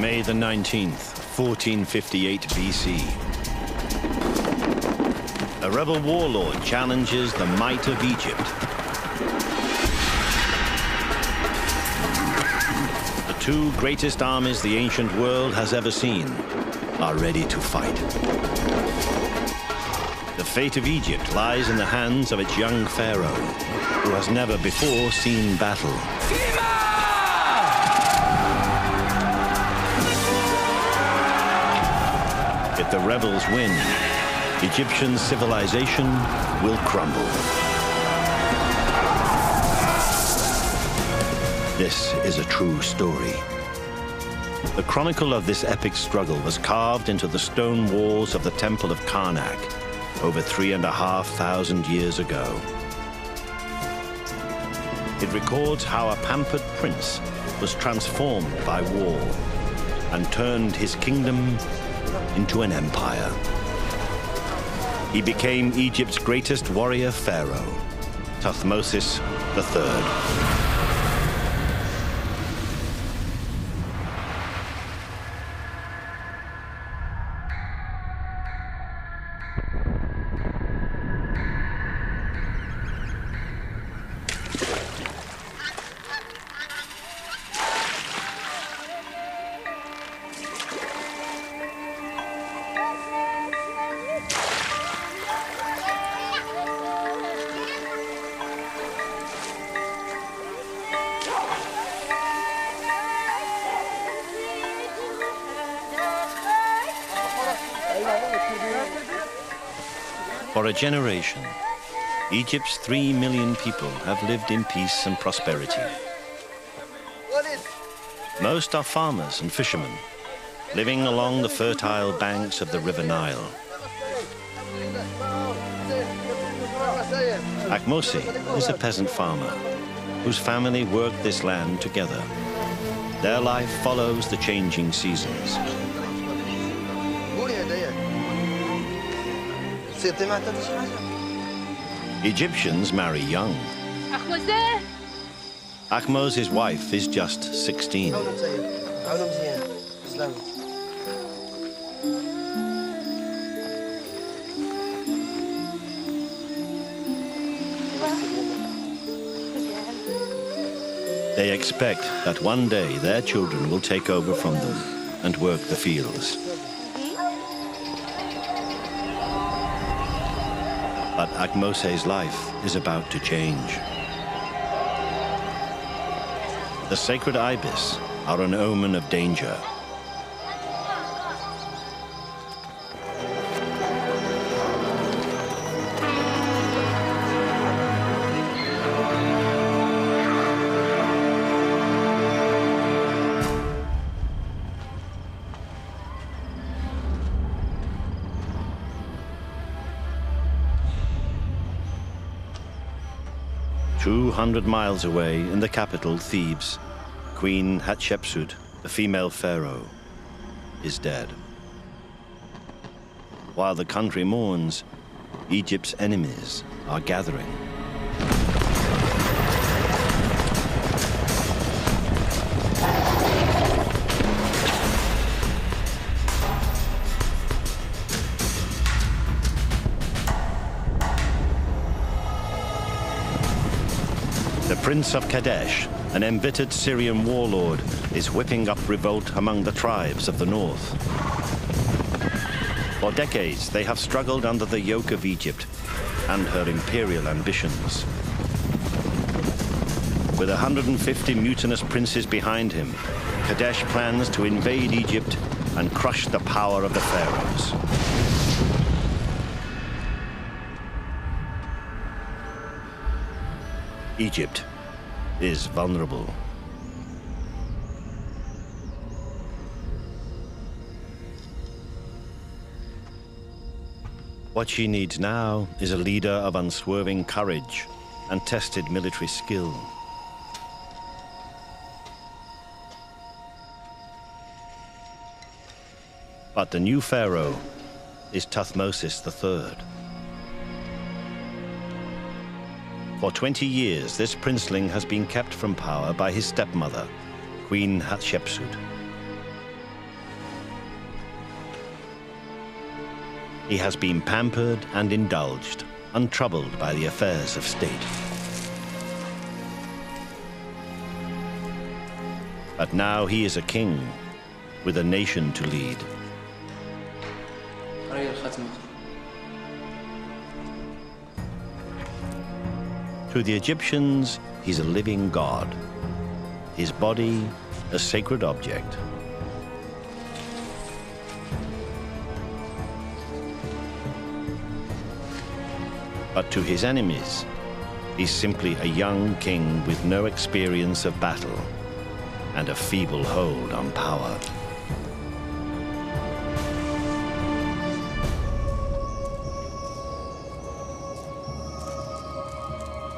May the 19th, 1458 BC. A rebel warlord challenges the might of Egypt. The two greatest armies the ancient world has ever seen are ready to fight. The fate of Egypt lies in the hands of its young pharaoh, who has never before seen battle. If the rebels win, Egyptian civilization will crumble. This is a true story. The chronicle of this epic struggle was carved into the stone walls of the Temple of Karnak over 3,500 years ago. It records how a pampered prince was transformed by war and turned his kingdom into an empire. He became Egypt's greatest warrior pharaoh, Thutmose III. For a generation, Egypt's 3 million people have lived in peace and prosperity. Most are farmers and fishermen, living along the fertile banks of the River Nile. Thutmose is a peasant farmer whose family worked this land together. Their life follows the changing seasons. Egyptians marry young. Thutmose's wife is just 16. They expect that one day their children will take over from them and work the fields. But Thutmose's life is about to change. The sacred ibis are an omen of danger. "200 miles away in the capital, Thebes, Queen Hatshepsut, the female pharaoh, is dead. While the country mourns, Egypt's enemies are gathering. The Prince of Kadesh, an embittered Syrian warlord, is whipping up revolt among the tribes of the north. For decades, they have struggled under the yoke of Egypt and her imperial ambitions. With 150 mutinous princes behind him, Kadesh plans to invade Egypt and crush the power of the pharaohs. Egypt is vulnerable. What she needs now is a leader of unswerving courage and tested military skill. But the new pharaoh is Thutmose III. For 20 years, this princeling has been kept from power by his stepmother, Queen Hatshepsut. He has been pampered and indulged, untroubled by the affairs of state. But now he is a king with a nation to lead. To the Egyptians, he's a living god. His body, a sacred object. But to his enemies, he's simply a young king with no experience of battle and a feeble hold on power.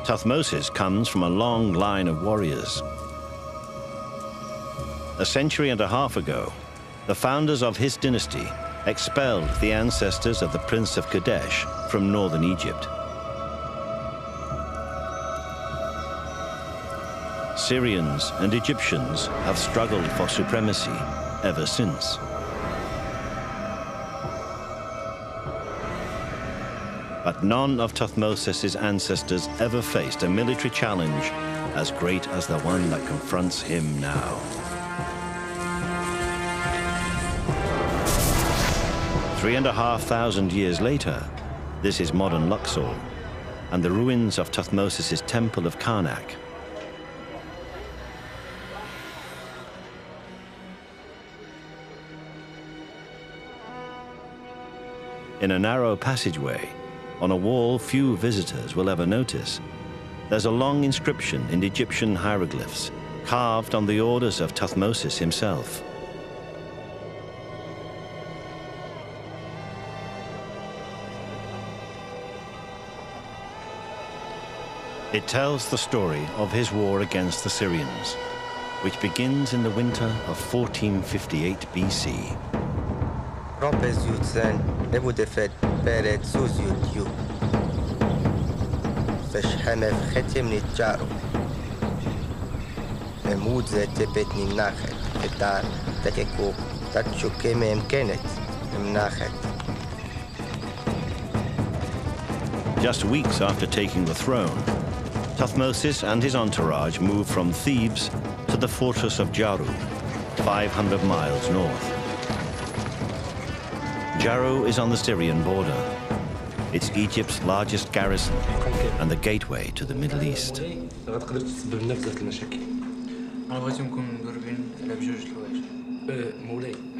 Thutmose comes from a long line of warriors. A century and a half ago, the founders of his dynasty expelled the ancestors of the Prince of Kadesh from northern Egypt. Syrians and Egyptians have struggled for supremacy ever since. But none of Thutmose's ancestors ever faced a military challenge as great as the one that confronts him now. 3,500 years later, this is modern Luxor and the ruins of Thutmose's temple of Karnak. In a narrow passageway, on a wall few visitors will ever notice, there's a long inscription in Egyptian hieroglyphs, carved on the orders of Thutmose himself. It tells the story of his war against the Syrians, which begins in the winter of 1458 BC. Just weeks after taking the throne, Thutmose and his entourage moved from Thebes to the fortress of Jaru, 500 miles north. Jaru is on the Syrian border. It's Egypt's largest garrison and the gateway to the Middle East.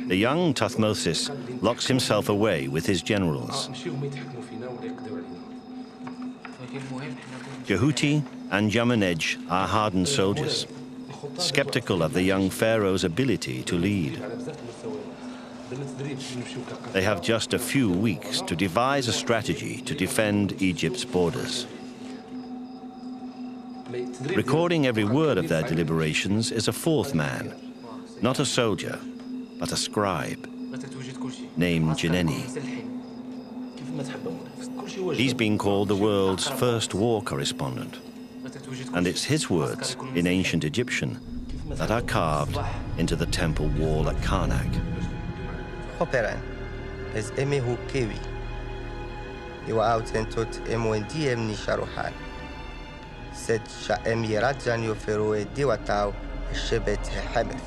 The young Thutmose locks himself away with his generals. Jehuti and Jamenej are hardened soldiers, skeptical of the young pharaoh's ability to lead. They have just a few weeks to devise a strategy to defend Egypt's borders. Recording every word of their deliberations is a fourth man, not a soldier, but a scribe, named Jeneni. He's been called the world's first war correspondent, and it's his words in ancient Egyptian that are carved into the temple wall at Karnak. Operan es hu kewi. Iwa autentot diem ni sharuhan. Set sha rajan yo feroe diwatau shebet hameth.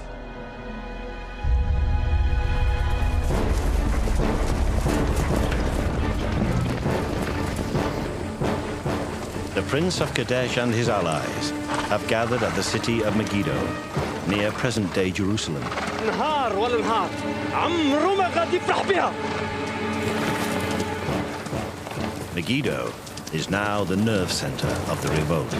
The Prince of Kadesh and his allies have gathered at the city of Megiddo, near present-day Jerusalem. Megiddo is now the nerve center of the revolt.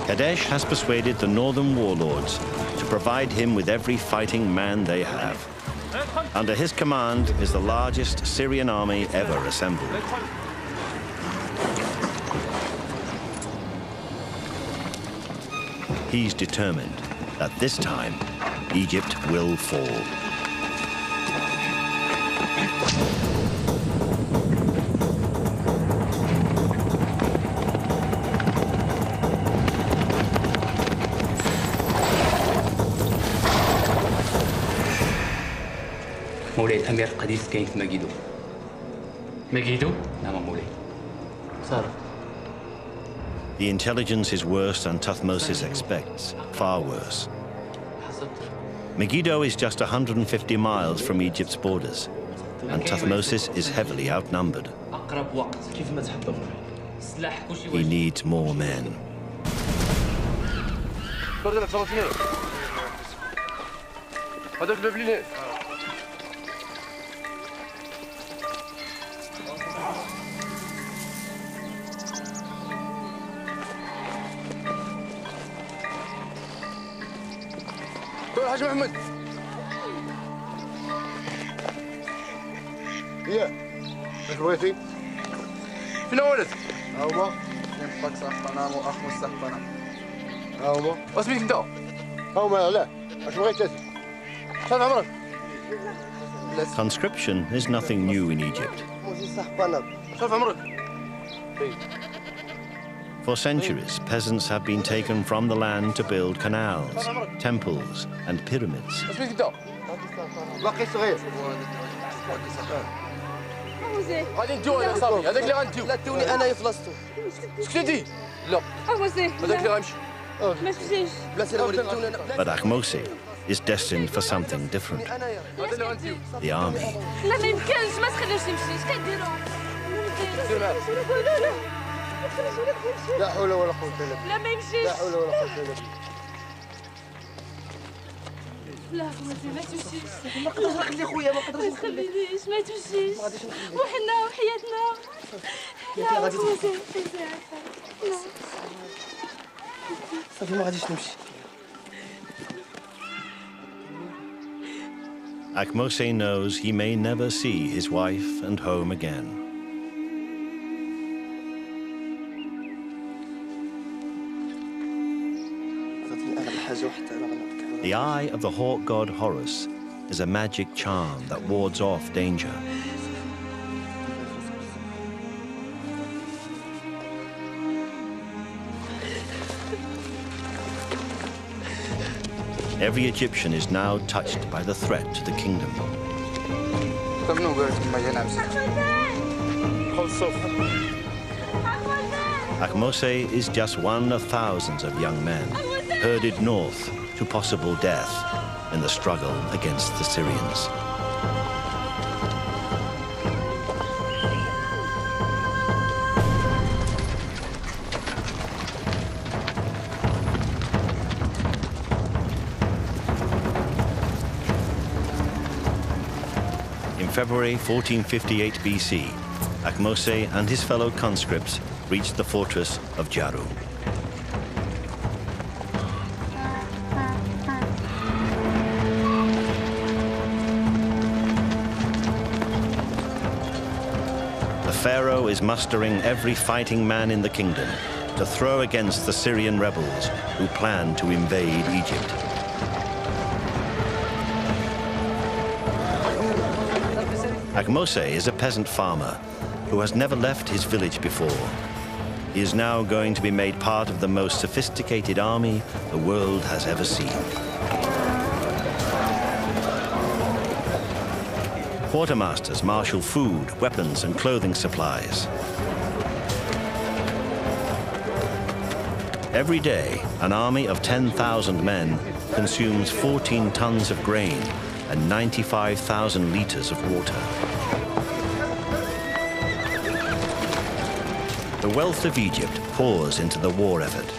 Kadesh has persuaded the northern warlords to provide him with every fighting man they have. Under his command is the largest Syrian army ever assembled. He's determined that this time, Egypt will fall. مولاي الأمير القديس كاين في ماجيدو. ميغيدو؟ نعم مولاي. صار. The intelligence is worse than Thutmose expects, far worse. Megiddo is just 150 miles from Egypt's borders, and Thutmose is heavily outnumbered. He needs more men. حاج محمد هي اش بغيتي؟ فين ولد؟ ها هما كاين باك صاحبنا واخ مستحبنا ها هما واسميتك انت؟ ها هما علاه اش بغيتي؟ شحال عمرك؟ Conscription is nothing new in Egypt. شحال عمرك؟ For centuries, peasants have been taken from the land to build canals, temples, and pyramids. اسميتك انت؟ باقي صغير غادي نديو هذاك صافي هذاك اللي غنديو لا دوني انايا في لاصتو سكتي لا هذاك اللي غنمشي ما تمشيش بلاتي راه وريتوني انا But Ahmose is destined for something different. هذا اللي غنديو The army. لا ما يمكنش ما تخليوش يمشي اش كديروا دير معاه لا لا لا حول ولا قوه الا بالله لا ما يمشيش لا حول ولا قوه الا بالله لا ما تمشيش ما نقدرش نخلي خويا ما نقدرش ما تخلينيش ما تمشيش وحنا وحياتنا لا غادي صافي ما غاديش نمشي Ahmose knows he may never see his wife and home again. The eye of the hawk god Horus is a magic charm that wards off danger. Every Egyptian is now touched by the threat to the kingdom. Ahmose is just one of thousands of young men herded north to possible death in the struggle against the Syrians. In February 1458 BC, Ahmose and his fellow conscripts reached the fortress of Jaru. The pharaoh is mustering every fighting man in the kingdom to throw against the Syrian rebels who plan to invade Egypt. Ahmose is a peasant farmer who has never left his village before. He is now going to be made part of the most sophisticated army the world has ever seen. Quartermasters marshal food, weapons, and clothing supplies. Every day, an army of 10,000 men consumes 14 tons of grain and 95,000 liters of water. The wealth of Egypt pours into the war effort.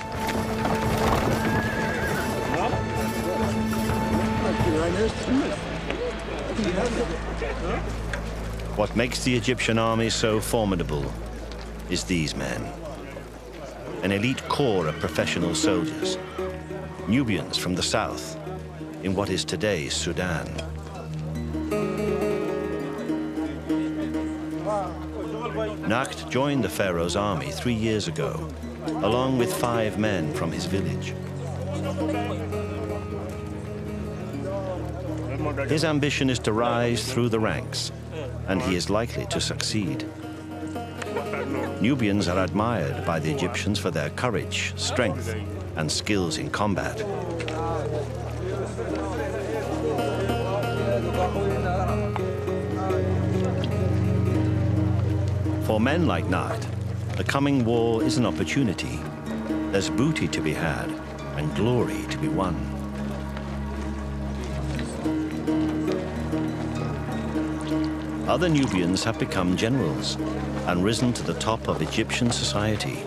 What makes the Egyptian army so formidable is these men. An elite corps of professional soldiers, Nubians from the south, in what is today Sudan. Nakht joined the pharaoh's army 3 years ago, along with 5 men from his village. His ambition is to rise through the ranks, and he is likely to succeed. Nubians are admired by the Egyptians for their courage, strength, and skills in combat. For men like Nacht, the coming war is an opportunity. There's booty to be had and glory to be won. Other Nubians have become generals and risen to the top of Egyptian society.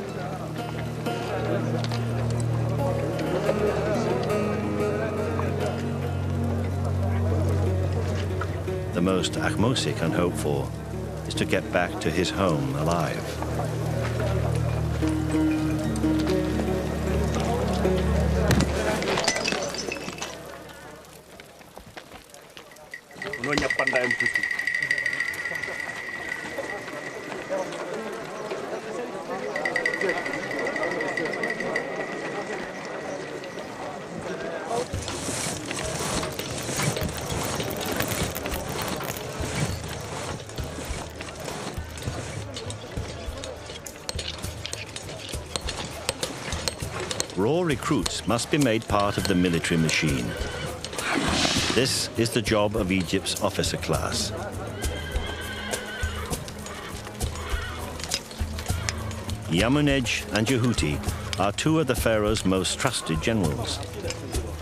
The most Ahmose can hope for is to get back to his home alive. Raw recruits must be made part of the military machine. This is the job of Egypt's officer class. Yamunej and Jehuti are two of the pharaoh's most trusted generals.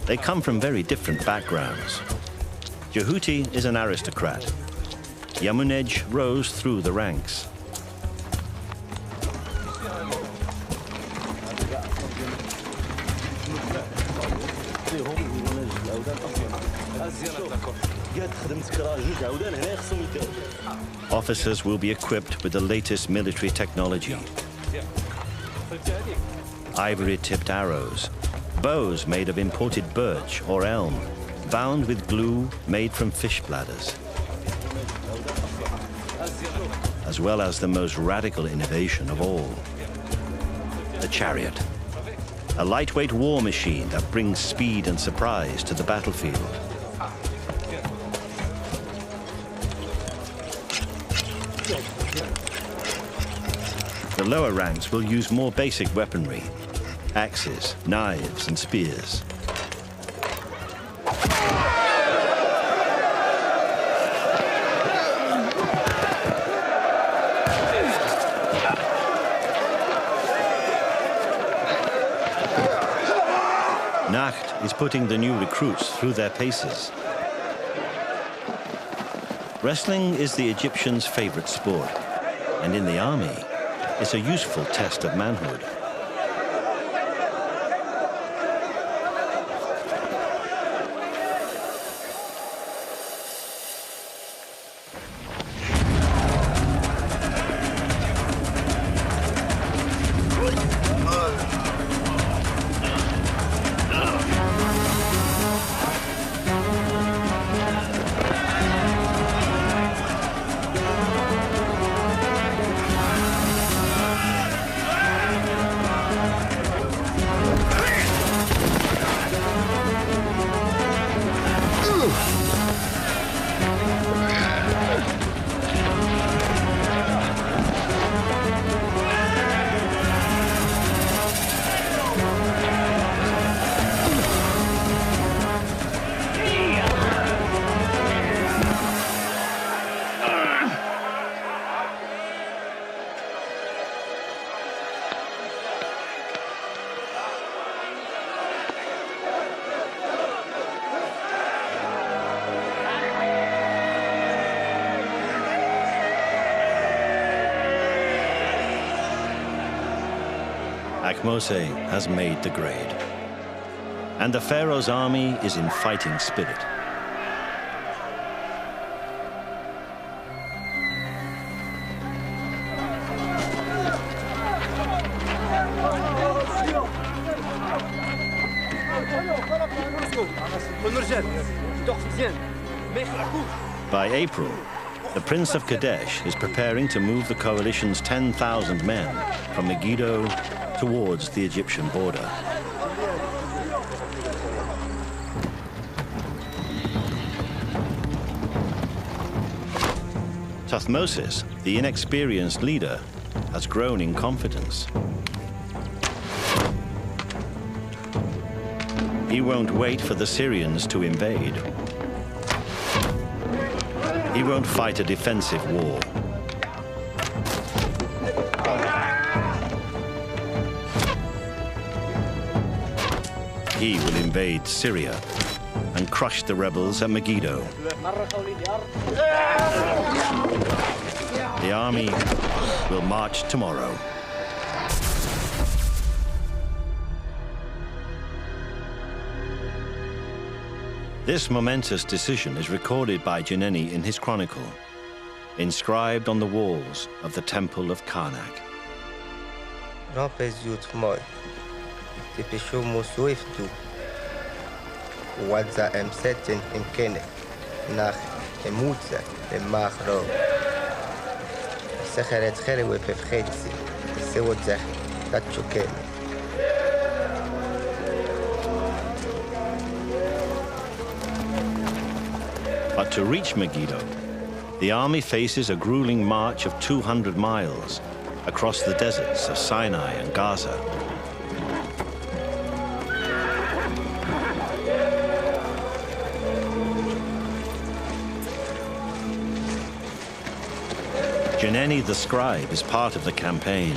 They come from very different backgrounds. Jehuti is an aristocrat. Yamunej rose through the ranks. Officers will be equipped with the latest military technology. Ivory-tipped arrows, bows made of imported birch or elm, bound with glue made from fish bladders, as well as the most radical innovation of all, the chariot. A lightweight war machine that brings speed and surprise to the battlefield. The lower ranks will use more basic weaponry, axes, knives, and spears. Nacht is putting the new recruits through their paces. Wrestling is the Egyptians' favorite sport, and in the army, it's a useful test of manhood. Ahmose has made the grade, and the pharaoh's army is in fighting spirit. By April, the Prince of Kadesh is preparing to move the coalition's 10,000 men from Megiddo towards the Egyptian border. Thutmose, the inexperienced leader, has grown in confidence. He won't wait for the Syrians to invade. He won't fight a defensive war. he will invade Syria and crush the rebels at Megiddo. The army will march tomorrow. This momentous decision is recorded by Jeneni in his chronicle, inscribed on the walls of the temple of Karnak. Rampezut moi, te pesho mo soiftu, wadza emseten imkene, nach emutza emachro. Secheret cherewe pefchetzi, sewodzech tatchukene. But to reach Megiddo, the army faces a grueling march of 200 miles across the deserts of Sinai and Gaza. Jeneni the scribe is part of the campaign.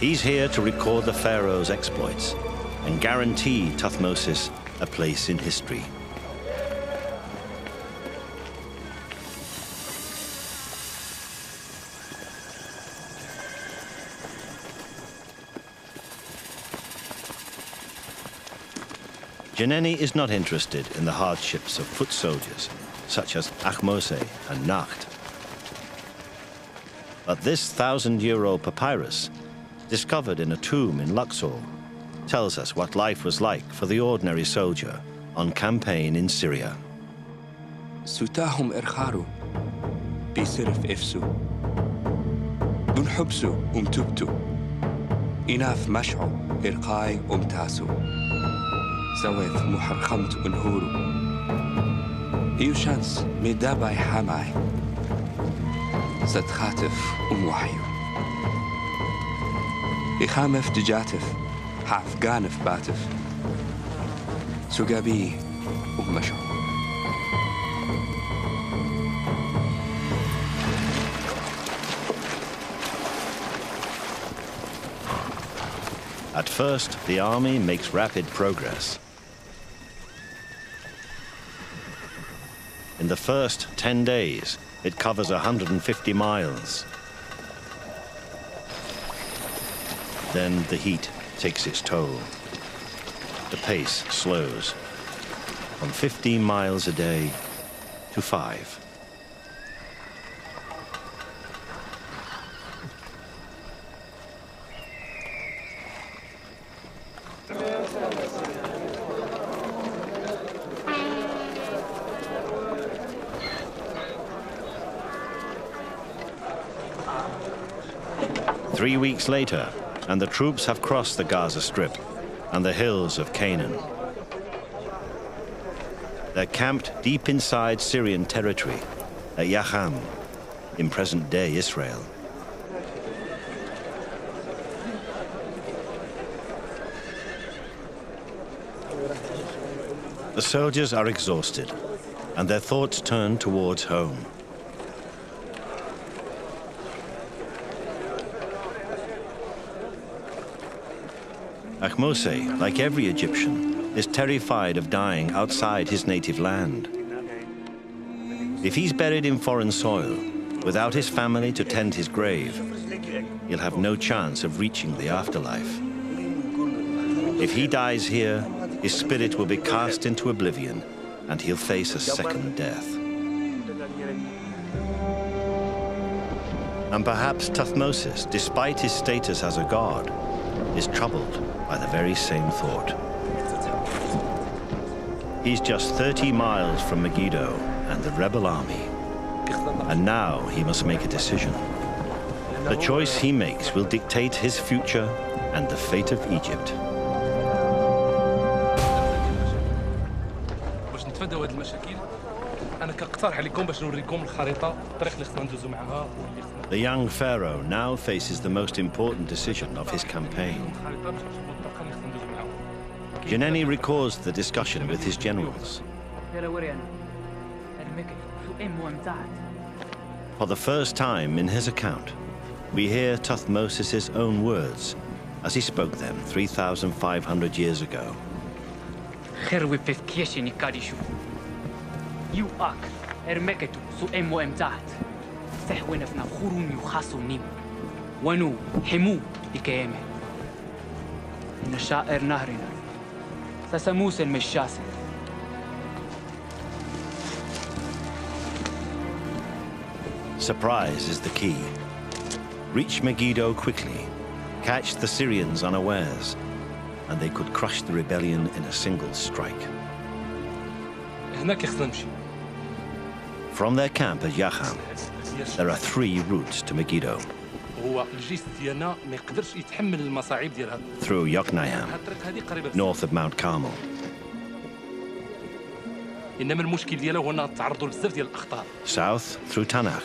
He's here to record the pharaoh's exploits and guarantee Thutmosis a place in history. Jeneni is not interested in the hardships of foot soldiers, such as Ahmose and Nacht. But this 1,000-year-old papyrus, discovered in a tomb in Luxor, tells us what life was like for the ordinary soldier on campaign in Syria. ستاهم إرخارو بيصرف إفسو بنحبسو أمتبتو إناف مشعو إرقاي أمتاسو زويف محرخمت انهورو إيوشانس ميداباي حاماي ستخاتف وحيو إخامف دجاتف حاف قانف باتف سقابي ومشعو. At first, the army makes rapid progress. In the first 10 days, it covers 150 miles. Then the heat takes its toll. The pace slows from 15 miles a day to 5. Three weeks later, and the troops have crossed the Gaza Strip and the hills of Canaan. They're camped deep inside Syrian territory at Yacham, in present-day Israel. The soldiers are exhausted, and their thoughts turn towards home. Ahmose, like every Egyptian, is terrified of dying outside his native land. If he's buried in foreign soil, without his family to tend his grave, he'll have no chance of reaching the afterlife. If he dies here, his spirit will be cast into oblivion, and he'll face a second death. And perhaps Thutmosis, despite his status as a god, is troubled by the very same thought. He's just 30 miles from Megiddo and the rebel army, and now he must make a decision. The choice he makes will dictate his future and the fate of Egypt. باش نتفاداو هذه المشاكل انا كنقترح عليكم باش نوريكم الخريطه الطريق اللي خصنا ندوزو معاها. The young pharaoh now faces the most important decision of his campaign. Jeneni records the discussion with his generals. For the first time in his account, we hear Thutmoses' own words as he spoke them 3,500 years ago. خير بفكيش نكاديشو يو أك إرمكتو سو إمو إمتعت سحونا في نفخورون يخاصو نيم ونو حمو لكيامه نشائر نهرنا سسموس المشاسل Surprise is the key. Reach Megiddo quickly, catch the Syrians unawares, and they could crush the rebellion in a single strike. هناك خصنا نمشي. From their camp at Yacham, there are 3 routes to Megiddo. هو الجيش ديالنا ما يقدرش يتحمل المصاعب ديال هذا. Through Yokneam, الطريق هذه قريبة north of Mount Carmel. إنما المشكل ديالها هو أنها تعرضوا لبزاف ديال الأخطار. South through Tanakh,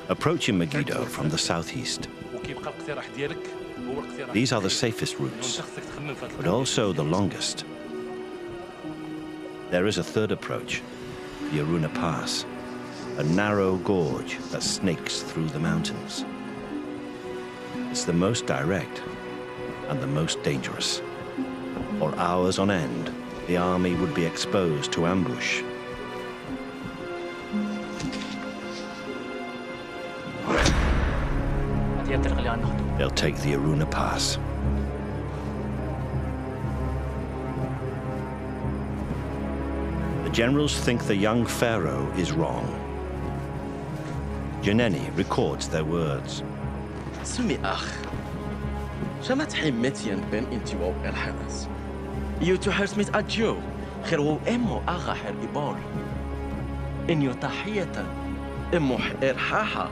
approaching Megiddo from the southeast. وكيبقى الاقتراح ديالك هو الاقتراح. These are the safest routes, but also the longest. There is a third approach, the Aruna Pass, a narrow gorge that snakes through the mountains. It's the most direct and the most dangerous. For hours on end, the army would be exposed to ambush. They'll take the Aruna Pass. The generals think the young pharaoh is wrong. Janeni records their words. سمي أخ شمت حمتين بين انتوا الحناس يوتو هرسمت أجو خيرو إمو أغا حر إبار إن يتحية إمو حر حاحا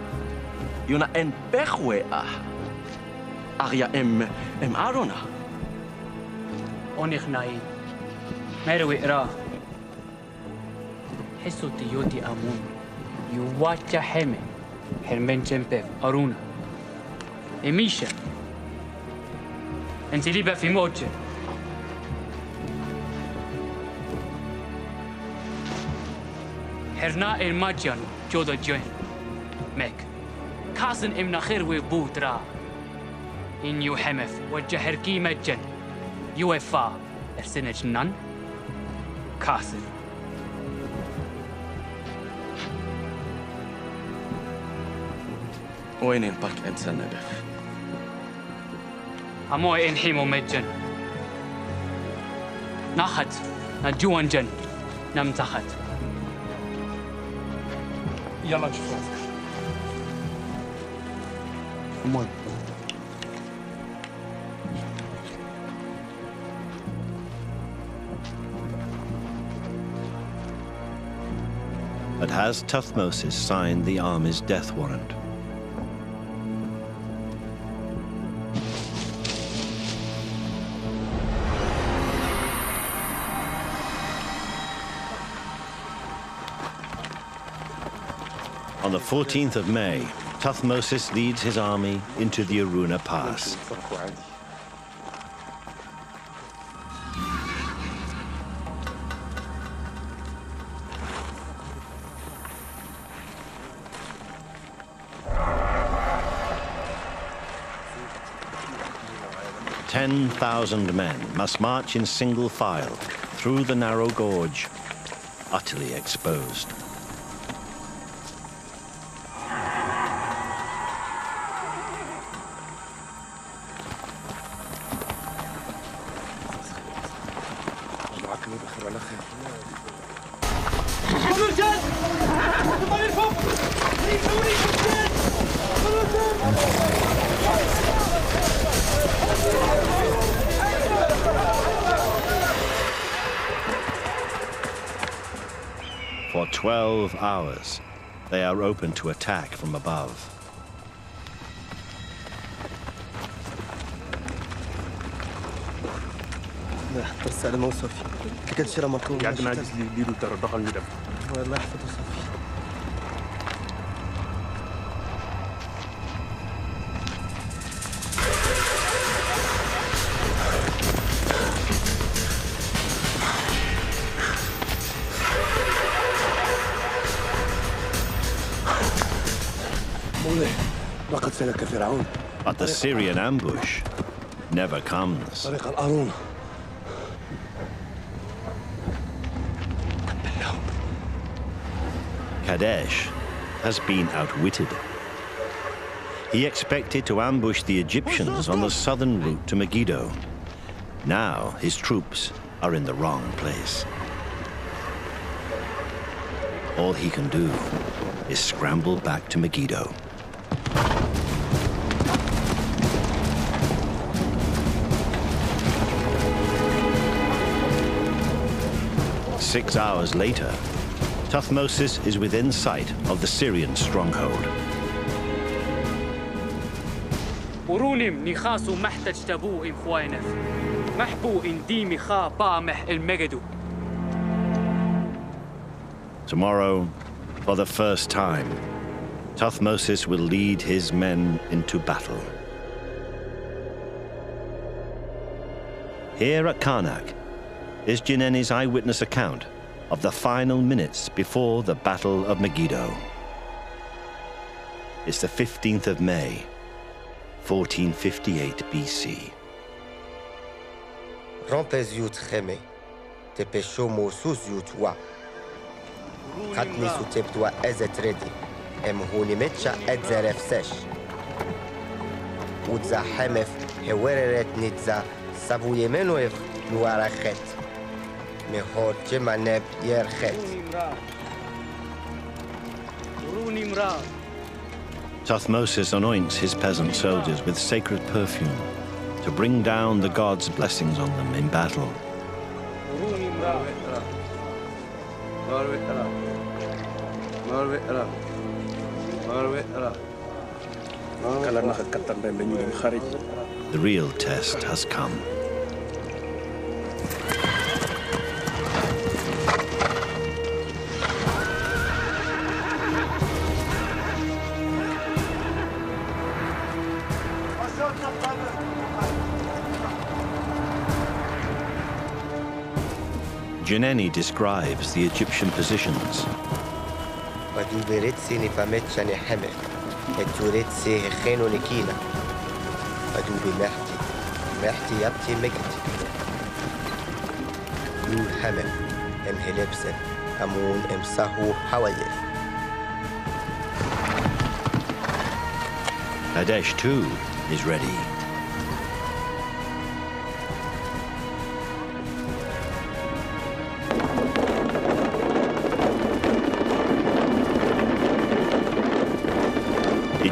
يونا إن بخوي أح أغيا إم أرونا أونيخ ناين مروي إراه حسو تيوتي أمون يواتشا حمي حرمين جنبه أرونا إميشا أنت ليبا في موجة حرنا الماجيان جودا جوين ميك كاسن إمنا خير وبوترا إن يوحمف وجهر كيمة جن يوفا إرسنة جنان كاسن وين ينبك إنسان نبف أموي إنحيمو مجن ناخد نجوان جن نمتخد يلا نشوف راسك. أموي But has Tuthmosis signed the army's death warrant? On the 14th of May, Tuthmosis leads his army into the Aruna Pass. "10,000 men must march in single file through the narrow gorge, utterly exposed. For 12 hours, they are open to attack from above. بس على ما صافي كتشرى ماكو قاعد ناقص لي يديروا ترى دخل المدف والله يحفظه صافي مولاي لقد سلك فرعون But the Syrian ambush never comes. طريق القارون Kadesh has been outwitted. He expected to ambush the Egyptians on the southern route to Megiddo. Now his troops are in the wrong place. All he can do is scramble back to Megiddo. Six hours later, Thutmose is within sight of the Syrian stronghold. ورونم نخاسو محتاج تبو إم خوينف محبو إن ديمي خا بامح المجدو. Tomorrow, for the first time, Thutmose will lead his men into battle. Here at Karnak is Jineni's eyewitness account of the final minutes before the Battle of Megiddo. It's the 15th of May, 1458 BC. Rompez yut cheme, te pesho mosus yut wa. Katmi su teptua ezet redi, em hunimetcha edzeref sesh. Udza hemef hewereret nitza savuyemenoev nuarachet. Mehor jemaneb yerchet. Thutmose anoints his peasant soldiers with sacred perfume to bring down the gods' blessings on them in battle. The real test has come. Jineni describes the Egyptian positions. Kadesh too is ready.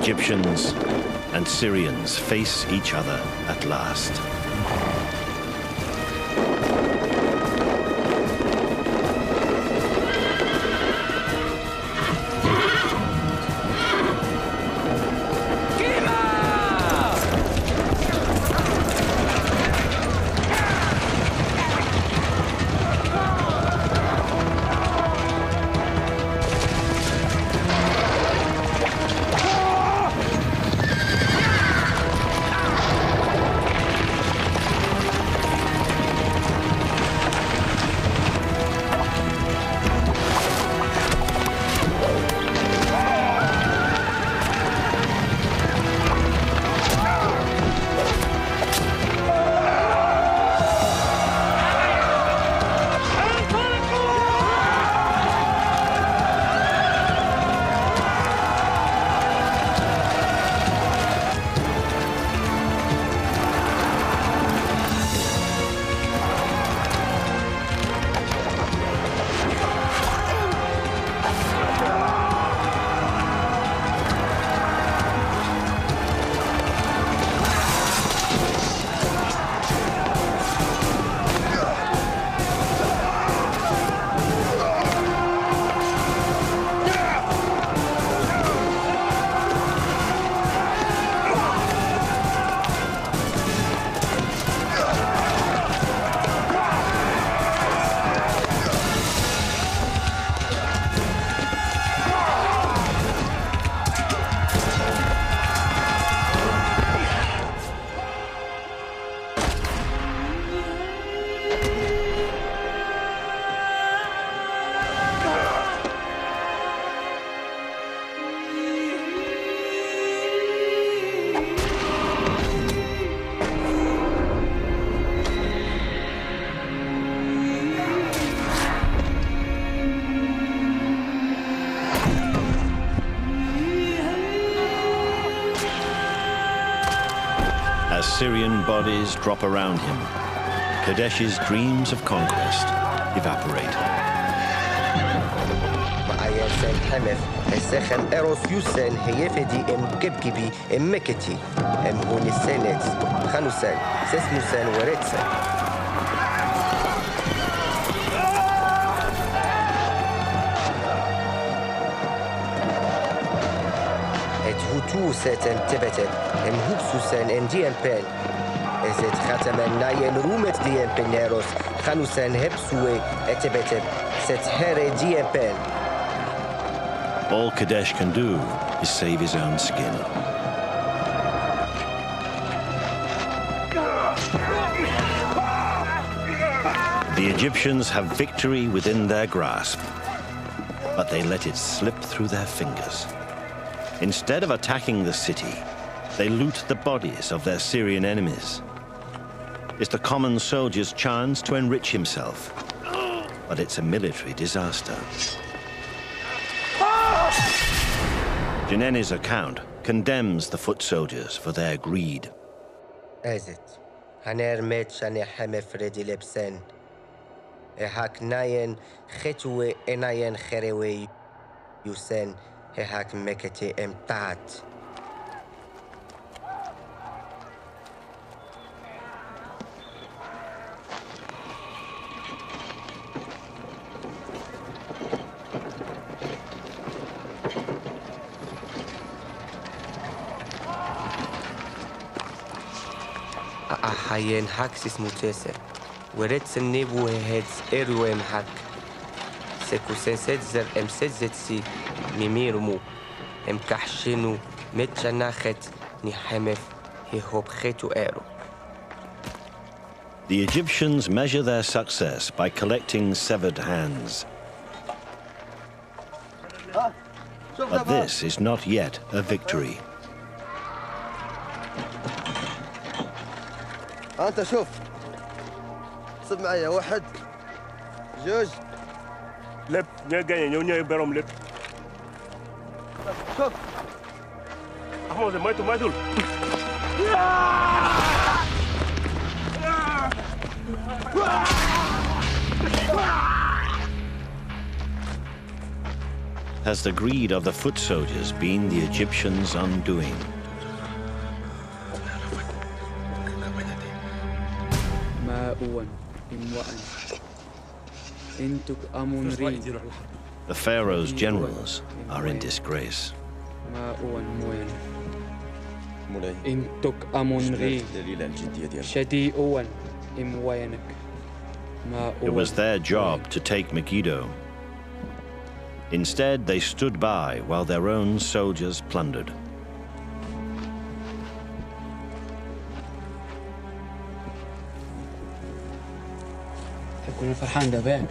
Egyptians and Syrians face each other at last. Syrian bodies drop around him, Kadesh's dreams of conquest evaporate. معايا سان حمف السخم إيروسيوسن هيفدي كبكبي مكتي هوني السنت خانوسن سسموسن وريتسن هوتو ساتن تبتت هوبسوسن انديان بين ازت ختم ناين رومت ديان بينيروس خانوسن هبسوي اتبتت ست هيري ديان بين. All Kadesh can do is save his own skin. The Egyptians have victory within their grasp, but they let it slip through their fingers. Instead of attacking the city, they loot the bodies of their Syrian enemies. It's the common soldier's chance to enrich himself, but it's a military disaster. Janeni's account condemns the foot soldiers for their greed. Ezit, haner met shane hame fredi lepsen. Ehak nayen chetue enayen cherewe yusen ehak mekete emtat. Ahayen haksis mutese. Werets nebu heads eruem hak. Sekusenset zer emsetzetsi mimirumu. Emkahshenu metchanachet nihemef hehopchetu eru. The Egyptians measure their success by collecting severed hands. But this is not yet a victory. أنت شوف صب معايا واحد جوج لب نيجي نيونيا برام لب شوف أحمد ما يدول Has the greed of the foot soldiers been the Egyptians' undoing? The Pharaoh's generals are in disgrace. It was their job to take Megiddo. Instead, they stood by while their own soldiers plundered. كنا فرحان داباك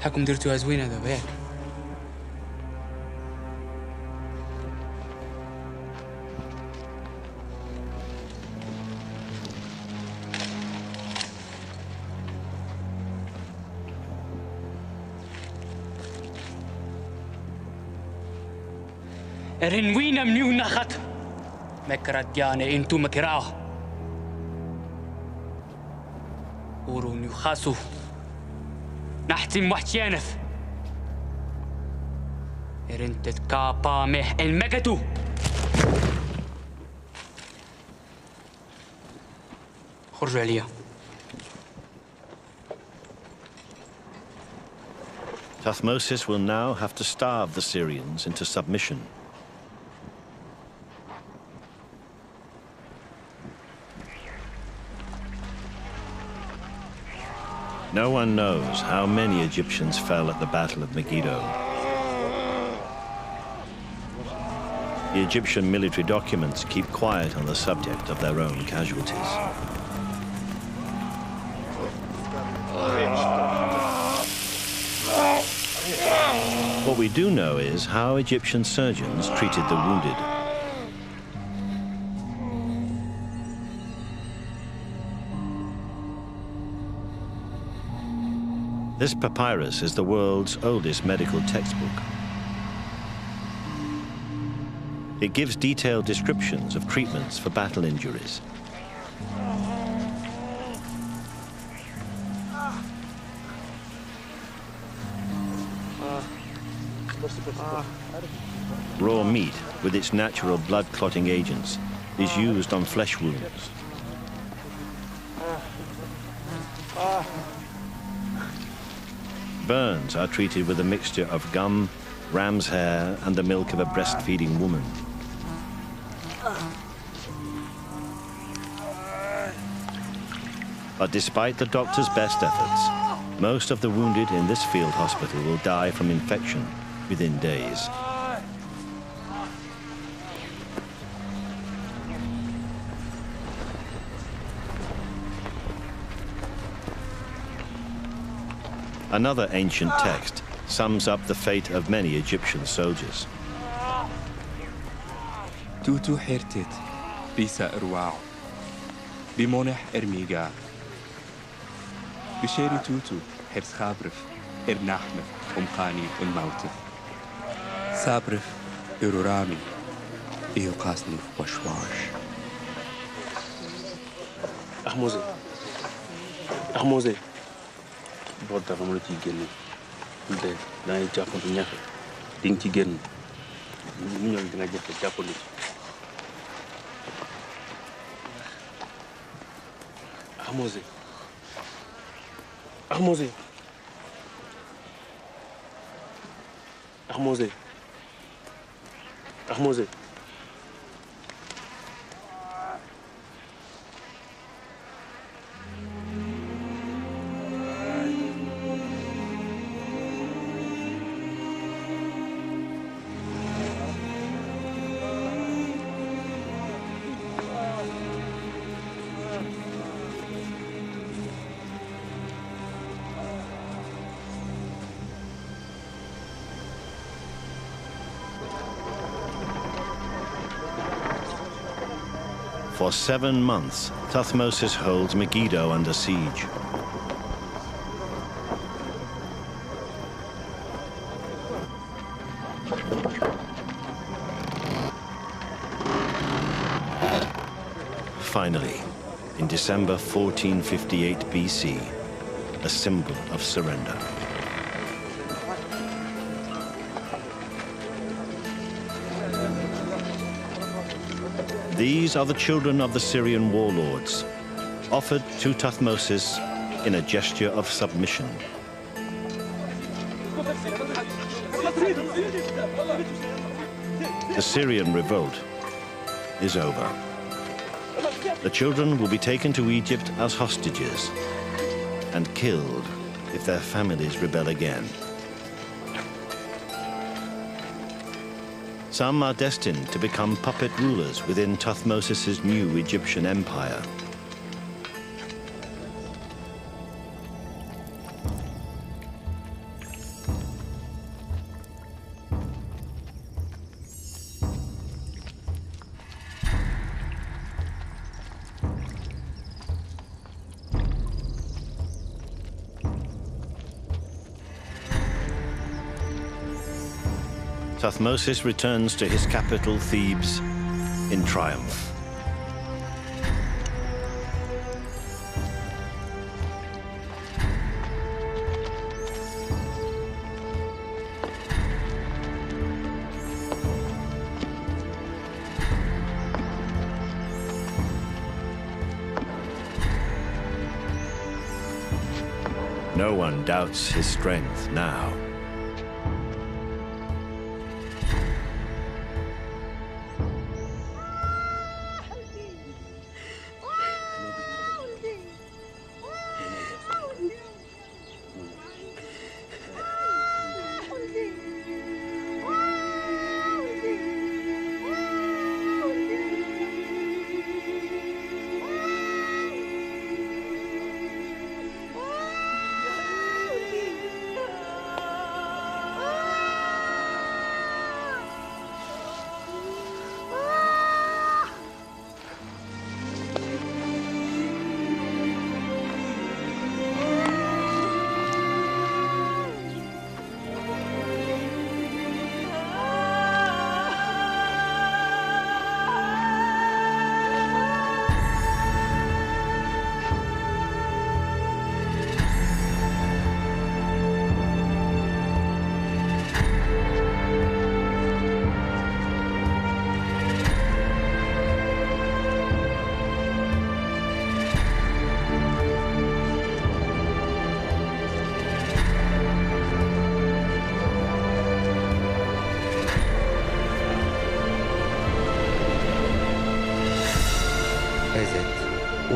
حكم درتوها زوينة داباك رنوينا منيونا خط مكرات ديانة انتو مكراه ورون يخاسو نحتم وحشيانف إرنتت كابا مه المجدو خرجوا عليا Thutmosis will now have to starve the Syrians into submission. No one knows how many Egyptians fell at the Battle of Megiddo. The Egyptian military documents keep quiet on the subject of their own casualties. What we do know is how Egyptian surgeons treated the wounded. This papyrus is the world's oldest medical textbook. It gives detailed descriptions of treatments for battle injuries. Raw meat, with its natural blood-clotting agents, is used on flesh wounds. Burns are treated with a mixture of gum, ram's hair, and the milk of a breastfeeding woman. But despite the doctor's best efforts, most of the wounded in this field hospital will die from infection within days. Another ancient text sums up the fate of many Egyptian soldiers. توتو حيرتت بيسا إرواعو بمونح إرميقا بشيري توتو حرس خابرف إرناحمف أمخاني الموتف سابرف إرورامي إيو قاسني وشواش أحموزي بودا فمولو تي جيني نده داني جاكو دي نياخي دين تي جيني نيول دينا جاكو جاكو دي أحموزي أحموزي أحموزي أحموزي For 7 months, Thutmose holds Megiddo under siege. Finally, in December 1458 BC, a symbol of surrender. These are the children of the Syrian warlords, offered to Thutmose in a gesture of submission. The Syrian revolt is over. The children will be taken to Egypt as hostages and killed if their families rebel again. Some are destined to become puppet rulers within Thutmose's new Egyptian empire. Thutmose returns to his capital, Thebes, in triumph. No one doubts his strength now.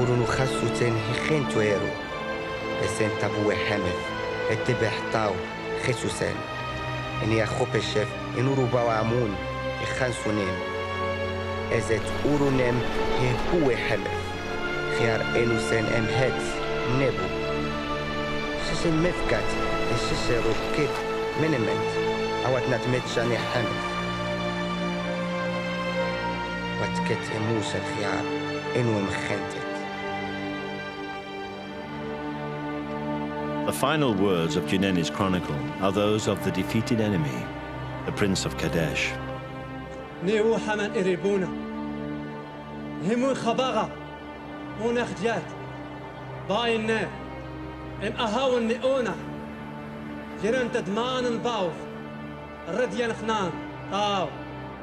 urunu khasuten hikhentu eru. Esen tabu hamef. Etibeh tau Jesusen. Eni akhopeshef enuru bawamun ikhansunim. Ezet urunem hehuwe hamef. Khiar enusen emhet nebu. Shishin mefkat shishiru kid miniment. Awat natmetshani hamef. Watket emusa khiar enu mkhentet. The final words of Jineni's chronicle are those of the defeated enemy, the Prince of Kadesh. نيو حمن إريبونا همون خباغا هون أخجات باينا إم أهاون نئونا جرن تدمان الباوف الرديان خنان طاو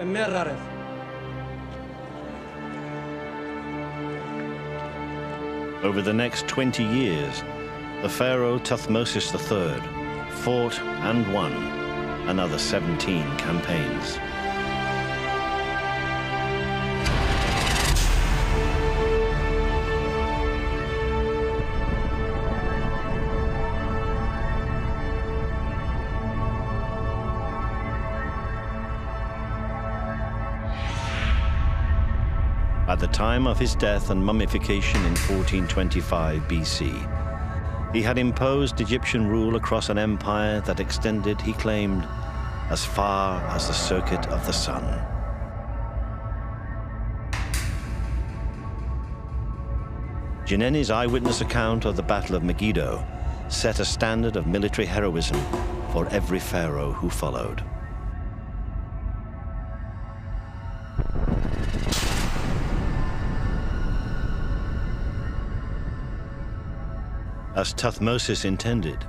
مررف Over the next 20 years, the pharaoh Thutmose III fought and won another 17 campaigns. At the time of his death and mummification in 1425 BC, he had imposed Egyptian rule across an empire that extended, he claimed, as far as the circuit of the sun. Jineni's eyewitness account of the Battle of Megiddo set a standard of military heroism for every pharaoh who followed. As Thutmose intended,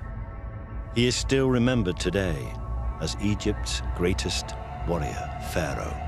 he is still remembered today as Egypt's greatest warrior pharaoh.